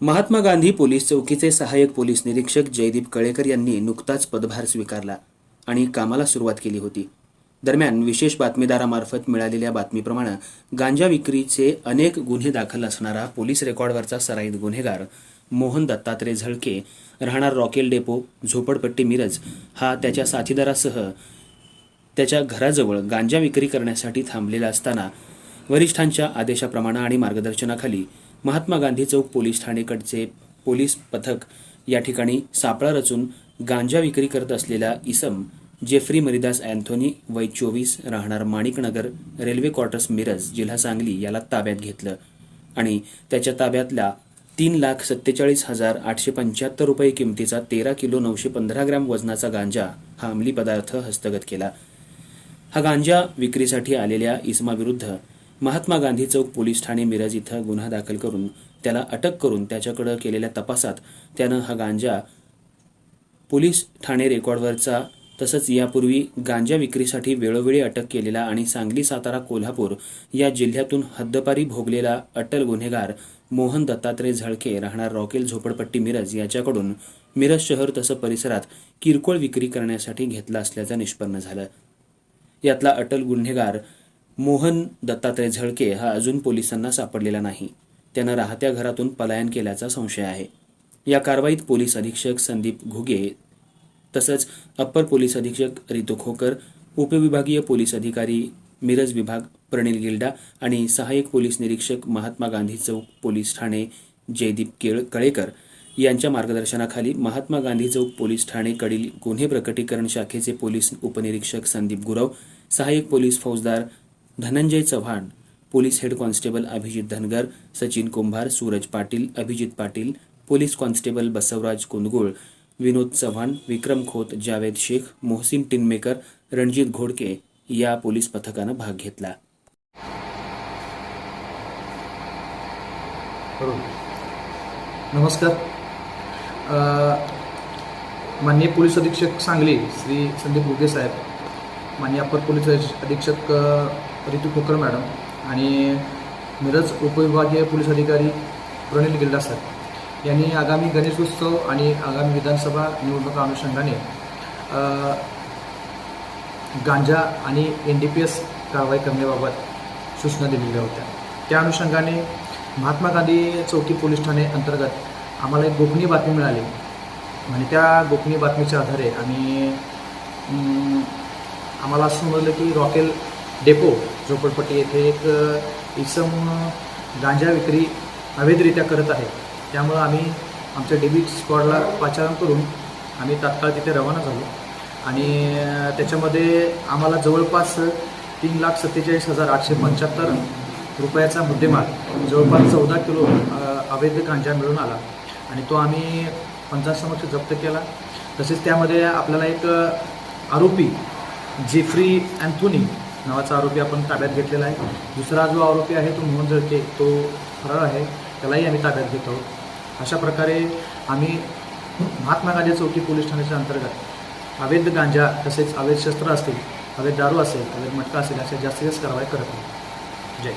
Mahatma Gandhi police चौकीचे सहाय्यक police निरीक्षक जयदीप कळेकर यांनी नुकताच पदभार स्वीकारला आणि कामाला सुरुवात केली होती. दरम्यान विशेष बातमीदारामार्फत मिळालेल्या बातमीप्रमाणे गांजा विक्रीचे अनेक गुन्हे दाखल असणारा पोलीस रेकॉर्डवरचा सराईत गुन्हेगार मोहन दत्तात्रय झळके, राहणार रॉकेल डेपो, झोपडपट्टी, मिरज, हा त्याच्या साथीदारासह त्याच्या घराजवळ गांजा विक्री करण्यासाठी थांबलेला असताना वरिष्ठांच्या आदेशाप्रमाणे आणि मार्गदर्शनाखाली महात्मा गांधी चौक पोलीस ठाणेकडचे पोलीस पथक या ठिकाणी सापळा रचून गांजा विक्री करत असलेला इसम जेफ्री मरिदास अँथोनी, वय 24, राहणार माणिकनगर, रेल्वे क्वार्टर्स, मिरज, जिल्हा सांगली याला ताब्यात घेतलं आणि त्याच्या ताब्यातला 3,47,875 रुपये किमतीचा 13 किलो 915 ग्रॅम वजनाचा गांजा हा अंमली पदार्थ हस्तगत केला. हा गांजा विक्रीसाठी आलेल्या इसमाविरुद्ध महात्मा गांधी चौक पोलीस ठाणे मिरज इथं गुन्हा दाखल करून त्याला अटक करून त्याच्याकडे केलेल्या तपासात त्यानं हा गांजा पोलीस ठाणे रेकॉर्डवरचा तसंच यापूर्वी गांजा विक्रीसाठी वेळोवेळी अटक केलेला आणि सांगली, सातारा, कोल्हापूर या जिल्ह्यातून हद्दपारी भोगलेला अट्टल गुन्हेगार मोहन दत्तात्रय झळके, राहणार रॉकेल, झोपडपट्टी, मिरज याच्याकडून मिरज शहर तसं परिसरात किरकोळ विक्री करण्यासाठी घेतला असल्याचं निष्पन्न झालं. यातला अट्टल गुन्हेगार मोहन दत्तात्रय झळके हा अजून पोलिसांना सापडलेला नाही. त्यानं राहत्या घरातून पलायन केल्याचा संशय आहे. या कारवाईत पोलीस अधीक्षक संदीप घुगे तसंच अप्पर पोलीस अधीक्षक रितू खोकर, उपविभागीय पोलीस अधिकारी मिरज विभाग प्रणिल गिल्डा आणि सहाय्यक पोलीस निरीक्षक महात्मा गांधी चौक पोलीस ठाणे जयदीप कळेकर यांच्या मार्गदर्शनाखाली महात्मा गांधी चौक पोलीस ठाणे कडील गुन्हे प्रकटीकरण शाखेचे पोलीस उपनिरीक्षक संदीप गुरव, सहाय्यक पोलीस फौजदार Dhananjay Chavan, police head constable Abhijit Dhangar, Sachin Kumbhar, Suraj Patil, Abhijit Patil, police constable Basavaraj Kundgul, Vinod Chavan, Vikram Khot, Javed Shaikh, Mohsin Tinmaker, Ranjit Ghodke या पोलीस पथकानं भाग घेतला. नमस्कार. माननीय पोलीस अधीक्षक सांगली श्री संदीप घुगे साहेब, माननीय अप्पर पोलीस अधीक्षक रितू खोकर मॅडम आणि मिरज उपविभागीय पोलीस अधिकारी प्रणिल गिल्डा साहेब यांनी आगामी गणेशोत्सव आणि आगामी विधानसभा निवडणुका अनुषंगाने गांजा आणि NDPS कारवाई करण्याबाबत सूचना दिलेल्या होत्या. त्या अनुषंगाने महात्मा गांधी चौकी पोलीस ठाणे अंतर्गत आम्हाला एक गोपनीय बातमी मिळाली आणि त्या गोपनीय बातमीच्या आधारे आम्हाला असं समजलं की रॉकेल डेपो झोपडपट्टी येथे एक इसम गांजा विक्री अवैधरित्या करत आहे. त्यामुळं आम्ही आमच्या DB स्क्वॉडला पाचारण करून आम्ही तात्काळ तिथे रवाना झालो आणि त्याच्यामध्ये आम्हाला जवळपास 3,47,875 रुपयाचा मुद्देमाल जवळपास 14 किलो अवैध गांजा मिळून आला आणि तो आम्ही पंचांसमक्ष जप्त केला. तसेच त्यामध्ये आपल्याला एक आरोपी जेफ्री अँथोनी नावाचा आरोपी आपण ताब्यात घेतलेला आहे. दुसरा जो आरोपी आहे तो मोहन झळके, तो फरार आहे, त्यालाही आम्ही ताब्यात घेत आहोत. अशा प्रकारे आम्ही महात्मा गांधी चौकी पोलीस ठाण्याच्या अंतर्गत अवैध गांजा तसेच अवैध शस्त्र असतील, अवैध दारू असेल, अवैध मटका असेल अशा जास्तीत जास्त कारवाई करत आहोत. जय.